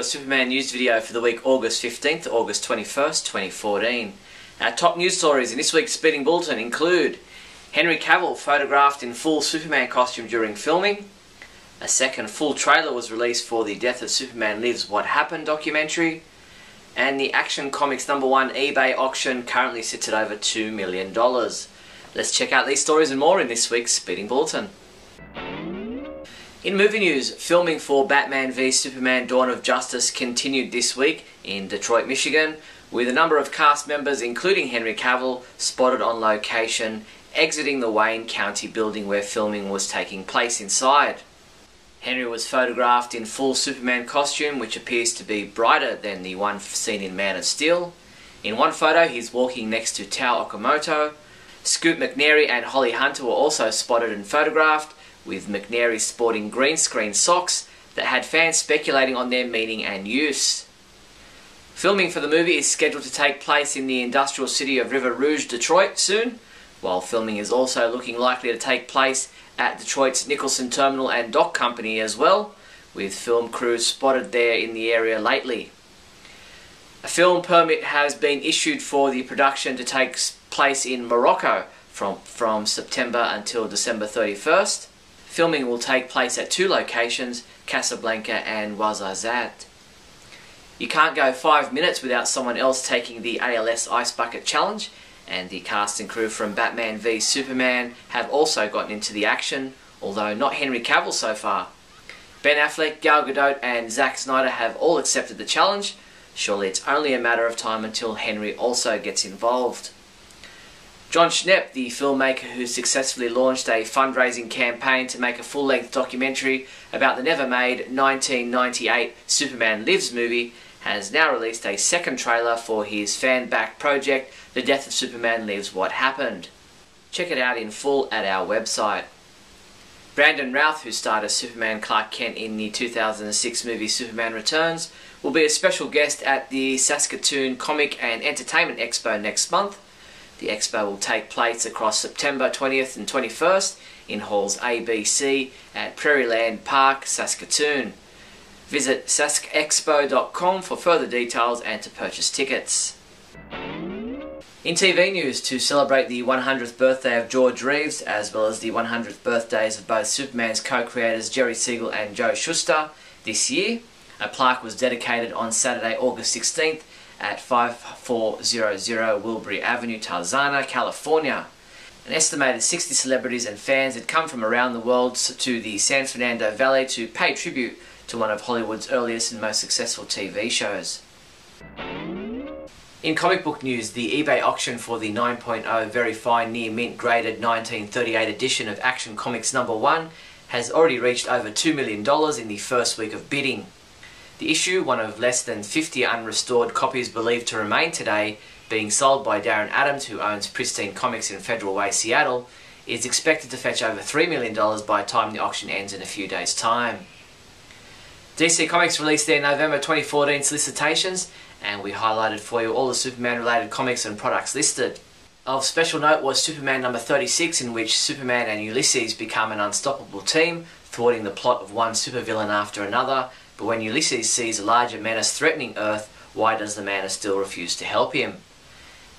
Superman news video for the week August 15th to August 21st, 2014. Our top news stories in this week's Speeding Bulletin include Henry Cavill photographed in full Superman costume during filming, a second full trailer was released for the Death of Superman Lives What Happened documentary, and the Action Comics #1 eBay auction currently sits at over $2 million. Let's check out these stories and more in this week's Speeding Bulletin. In movie news, filming for Batman v Superman Dawn of Justice continued this week in Detroit, Michigan, with a number of cast members, including Henry Cavill, spotted on location, exiting the Wayne County building where filming was taking place inside. Henry was photographed in full Superman costume, which appears to be brighter than the one seen in Man of Steel. In one photo, he's walking next to Tao Okamoto. Scoot McNairy and Holly Hunter were also spotted and photographed, with McNairy sporting green screen socks that had fans speculating on their meaning and use. Filming for the movie is scheduled to take place in the industrial city of River Rouge, Detroit soon, while filming is also looking likely to take place at Detroit's Nicholson Terminal and Dock Company as well, with film crews spotted there in the area lately. A film permit has been issued for the production to take place in Morocco from September until December 31st. Filming will take place at two locations, Casablanca and Ouarzazate. You can't go 5 minutes without someone else taking the ALS Ice Bucket Challenge, and the cast and crew from Batman v Superman have also gotten into the action, although not Henry Cavill so far. Ben Affleck, Gal Gadot and Zack Snyder have all accepted the challenge. Surely it's only a matter of time until Henry also gets involved. John Schnepp, the filmmaker who successfully launched a fundraising campaign to make a full-length documentary about the never-made 1998 Superman Lives movie, has now released a second trailer for his fan-backed project, The Death of Superman Lives What Happened. Check it out in full at our website. Brandon Routh, who starred as Superman Clark Kent in the 2006 movie Superman Returns, will be a special guest at the Saskatoon Comic and Entertainment Expo next month. The expo will take place across September 20th and 21st in halls A, B, C at Prairieland Park, Saskatoon. Visit saskexpo.com for further details and to purchase tickets. In TV news, to celebrate the 100th birthday of George Reeves, as well as the 100th birthdays of both Superman's co-creators Jerry Siegel and Joe Shuster this year, a plaque was dedicated on Saturday, August 16th at 5400 Wilbury Avenue, Tarzana, California. An estimated 60 celebrities and fans had come from around the world to the San Fernando Valley to pay tribute to one of Hollywood's earliest and most successful TV shows. In comic book news, the eBay auction for the 9.0 very fine near mint graded 1938 edition of Action Comics #1 has already reached over $2 million in the first week of bidding. The issue, one of less than 50 unrestored copies believed to remain today, being sold by Darren Adams, who owns Pristine Comics in Federal Way, Seattle, is expected to fetch over $3 million by the time the auction ends in a few days' time. DC Comics released their November 2014 solicitations, and we highlighted for you all the Superman-related comics and products listed. Of special note was Superman #36, in which Superman and Ulysses become an unstoppable team, thwarting the plot of one supervillain after another. But when Ulysses sees a larger menace threatening Earth, why does the Man of Steel refuse to help him?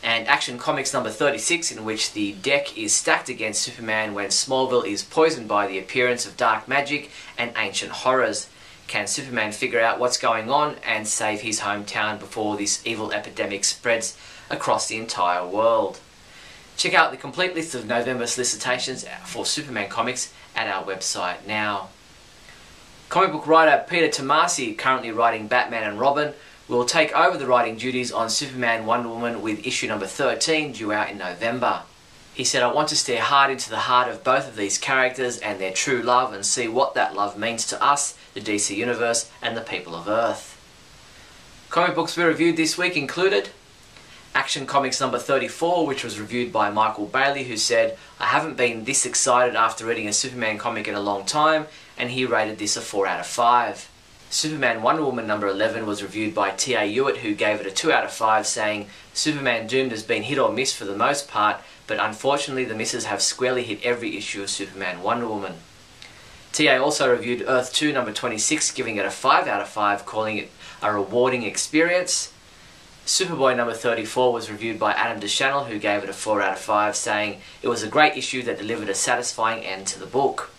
And Action Comics #36, in which the deck is stacked against Superman when Smallville is poisoned by the appearance of dark magic and ancient horrors. Can Superman figure out what's going on and save his hometown before this evil epidemic spreads across the entire world? Check out the complete list of November solicitations for Superman comics at our website now. Comic book writer Peter Tomasi, currently writing Batman and Robin, will take over the writing duties on Superman Wonder Woman with issue #13 due out in November. He said, "I want to stare hard into the heart of both of these characters and their true love and see what that love means to us, the DC Universe, and the people of Earth." Comic books we reviewed this week included Action Comics #34, which was reviewed by Michael Bailey, who said, "I haven't been this excited after reading a Superman comic in a long time," and he rated this a 4 out of 5. Superman Wonder Woman #11 was reviewed by T.A. Hewitt, who gave it a 2 out of 5, saying, "Superman Doomed has been hit or miss for the most part, but unfortunately the misses have squarely hit every issue of Superman Wonder Woman." T.A. also reviewed Earth 2 #26, giving it a 5 out of 5, calling it a rewarding experience. Superboy number 34 was reviewed by Adam DeChannel, who gave it a 4 out of 5, saying it was a great issue that delivered a satisfying end to the book.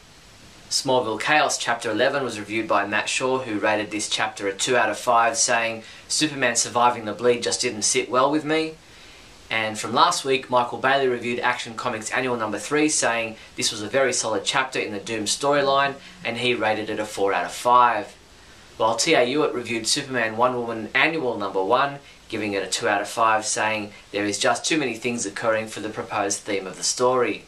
Smallville Chaos chapter 11 was reviewed by Matt Shaw, who rated this chapter a 2 out of 5, saying Superman surviving the bleed just didn't sit well with me. And from last week, Michael Bailey reviewed Action Comics Annual number 3, saying this was a very solid chapter in the Doom storyline, and he rated it a 4 out of 5. While T.A. Hewitt reviewed Superman Wonder Woman Annual number 1, giving it a 2 out of 5, saying there is just too many things occurring for the proposed theme of the story.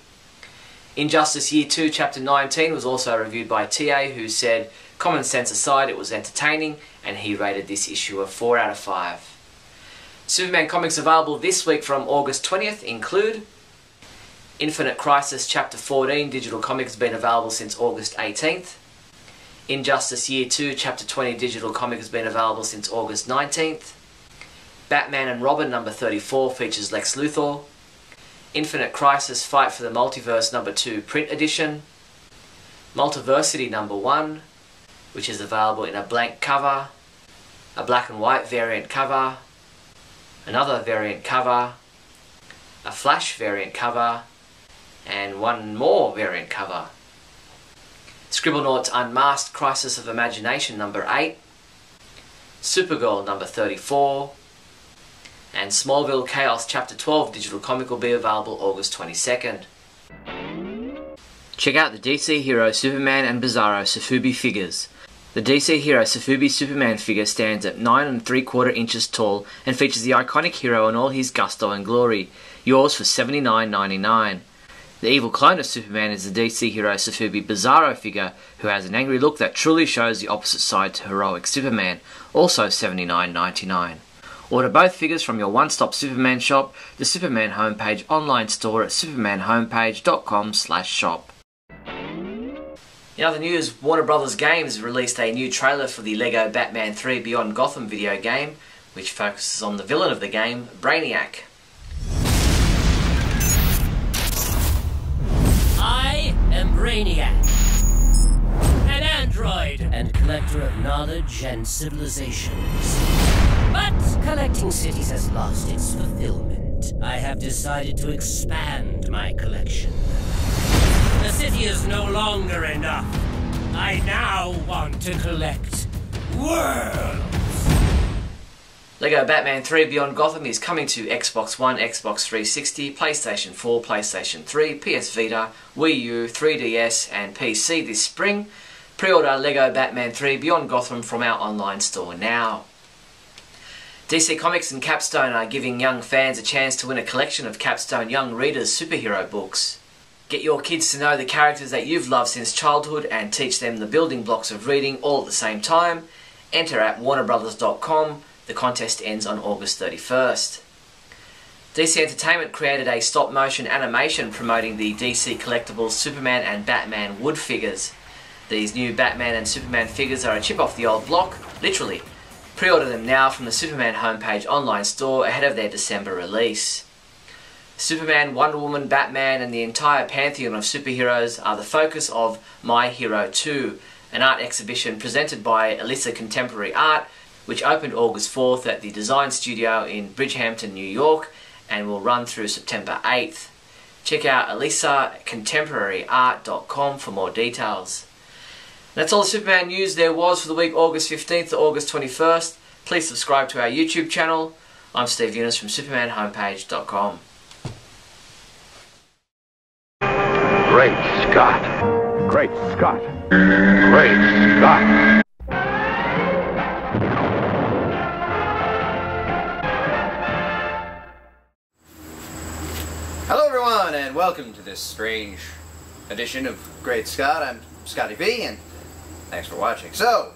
Injustice Year 2 Chapter 19 was also reviewed by T.A., who said, common sense aside, it was entertaining, and he rated this issue a 4 out of 5. Superman comics available this week from August 20th include Infinite Crisis Chapter 14 digital comics been available since August 18th. Injustice Year 2 Chapter 20 digital comic has been available since August 19th. Batman and Robin number 34 features Lex Luthor. Infinite Crisis Fight for the Multiverse number 2 print edition. Multiversity number 1, which is available in a blank cover, a black and white variant cover, another variant cover, a Flash variant cover, and one more variant cover. Scribblenauts Unmasked Crisis of Imagination number 8, Supergirl number 34, and Smallville Chaos Chapter 12 digital comic will be available August 22nd. Check out the DC Hero Superman and Bizarro Sofubi figures. The DC Hero Sofubi Superman figure stands at 9 3/4 inches tall and features the iconic hero in all his gusto and glory. Yours for $79.99. The evil clone of Superman is the DC Hero Sofubi Bizarro figure, who has an angry look that truly shows the opposite side to heroic Superman, also $79.99. Order both figures from your one-stop Superman shop, the Superman homepage online store at supermanhomepage.com/shop. In other news, Warner Bros. Games released a new trailer for the LEGO Batman 3 Beyond Gotham video game, which focuses on the villain of the game, Brainiac. I am Brainiac, an android and collector of knowledge and civilizations. But collecting cities has lost its fulfillment. I have decided to expand my collection. The city is no longer enough. I now want to collect worlds. LEGO Batman 3 Beyond Gotham is coming to Xbox One, Xbox 360, PlayStation 4, PlayStation 3, PS Vita, Wii U, 3DS and PC this spring. Pre-order LEGO Batman 3 Beyond Gotham from our online store now. DC Comics and Capstone are giving young fans a chance to win a collection of Capstone Young Readers superhero books. Get your kids to know the characters that you've loved since childhood and teach them the building blocks of reading all at the same time. Enter at warnerbrothers.com. The contest ends on August 31st. DC Entertainment created a stop-motion animation promoting the DC Collectibles Superman and Batman wood figures. These new Batman and Superman figures are a chip off the old block, literally. Pre-order them now from the Superman homepage online store ahead of their December release. Superman, Wonder Woman, Batman and the entire pantheon of superheroes are the focus of My Hero 2, an art exhibition presented by Alyssa Contemporary Art, which opened August 4th at the Design Studio in Bridgehampton, New York, and will run through September 8th. Check out alyssacontemporaryart.com for more details. That's all the Superman news there was for the week August 15th to August 21st. Please subscribe to our YouTube channel. I'm Steve Younis from supermanhomepage.com. Great Scott! Great Scott! Great Scott! Hello everyone and welcome to this strange edition of Great Scott. I'm Scotty V and thanks for watching. So,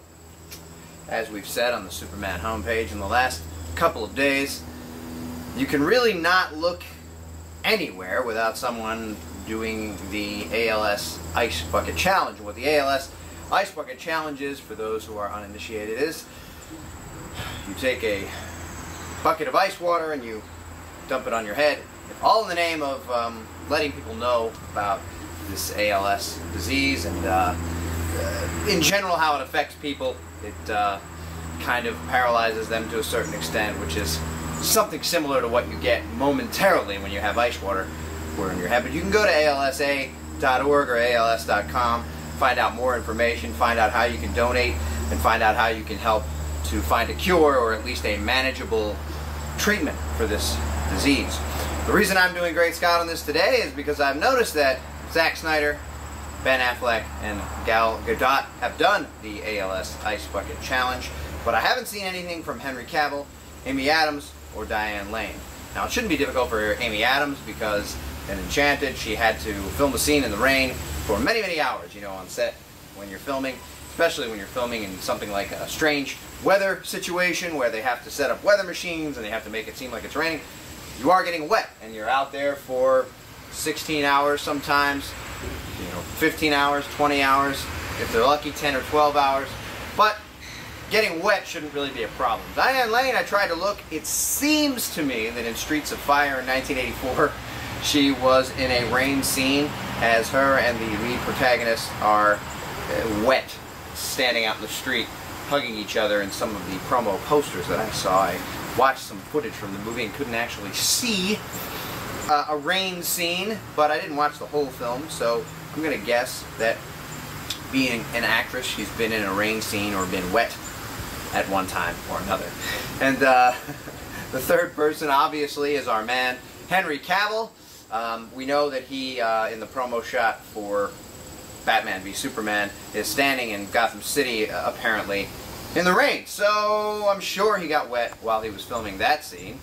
as we've said on the Superman homepage in the last couple of days, you can really not look anywhere without someone doing the ALS Ice Bucket Challenge. And what the ALS Ice Bucket Challenge is, for those who are uninitiated, is you take a bucket of ice water and you dump it on your head, all in the name of letting people know about this ALS disease and in general how it affects people. It kind of paralyzes them to a certain extent, which is something similar to what you get momentarily when you have ice water poured in your head. But you can go to alsa.org or als.com, find out more information, find out how you can donate, and find out how you can help to find a cure or at least a manageable treatment for this disease. The reason I'm doing Great Scott on this today is because I've noticed that Zack Snyder, Ben Affleck, and Gal Gadot have done the ALS Ice Bucket Challenge, but I haven't seen anything from Henry Cavill, Amy Adams, or Diane Lane. Now, it shouldn't be difficult for Amy Adams because in Enchanted, she had to film a scene in the rain for many, many hours, you know, on set when you're filming, especially when you're filming in something like a strange weather situation where they have to set up weather machines and they have to make it seem like it's raining. You are getting wet, and you're out there for 16 hours sometimes, 15 hours, 20 hours, if they're lucky, 10 or 12 hours. But getting wet shouldn't really be a problem. Diane Lane, I tried to look. It seems to me that in Streets of Fire in 1984, she was in a rain scene as her and the lead protagonist are wet, standing out in the street, hugging each other in some of the promo posters that I saw. I watched some footage from the movie and couldn't actually see a rain scene, but I didn't watch the whole film, so I'm going to guess that being an actress, she's been in a rain scene or been wet at one time or another. And the third person, obviously, is our man, Henry Cavill. We know that he, in the promo shot for Batman v Superman, is standing in Gotham City, apparently, in the rain. So I'm sure he got wet while he was filming that scene.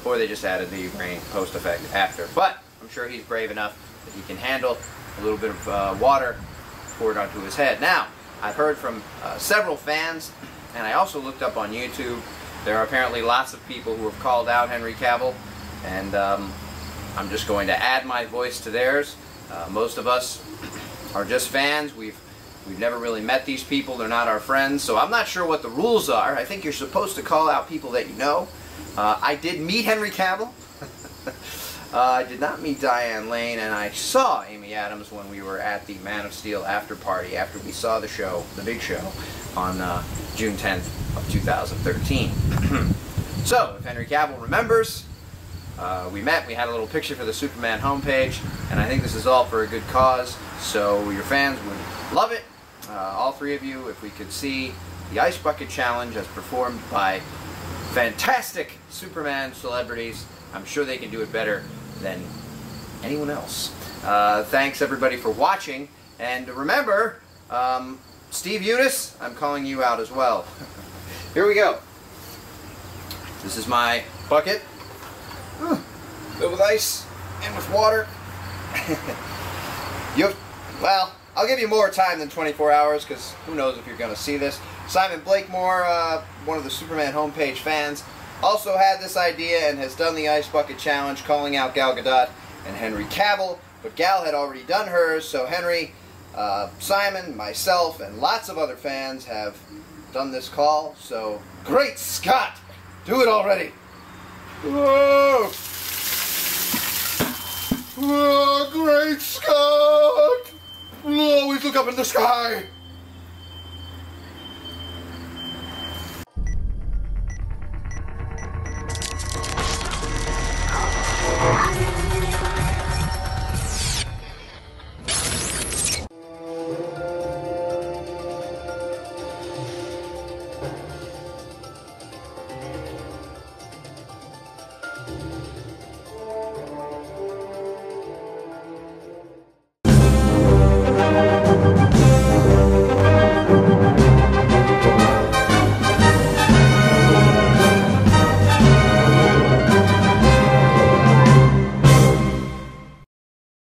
Or they just added the rain post effect after. But I'm sure he's brave enough that he can handle a little bit of water poured onto his head. Now, I've heard from several fans, and I also looked up on YouTube. There are apparently lots of people who have called out Henry Cavill, and I'm just going to add my voice to theirs. Most of us are just fans. We've never really met these people. They're not our friends, so I'm not sure what the rules are. I think you're supposed to call out people that you know. I did meet Henry Cavill. I did not meet Diane Lane, and I saw Amy Adams when we were at the Man of Steel after party after we saw the show, the big show, on June 10th of 2013. So, if Henry Cavill remembers, we met, we had a little picture for the Superman homepage, and I think this is all for a good cause, so your fans would love it. All three of you, if we could see the Ice Bucket Challenge as performed by fantastic Superman celebrities, I'm sure they can do it better than anyone else. Thanks everybody for watching, and remember, Steve Younis, I'm calling you out as well. Here we go. This is my bucket, filled with ice and with water. Well, I'll give you more time than 24 hours, because who knows if you're going to see this. Simon Blakemore, one of the Superman homepage fans, also had this idea and has done the Ice Bucket Challenge, calling out Gal Gadot and Henry Cavill, but Gal had already done hers, so Henry, Simon, myself, and lots of other fans have done this call, so Great Scott! Do it already! Whoa! Oh, Great Scott! Always look up in the sky!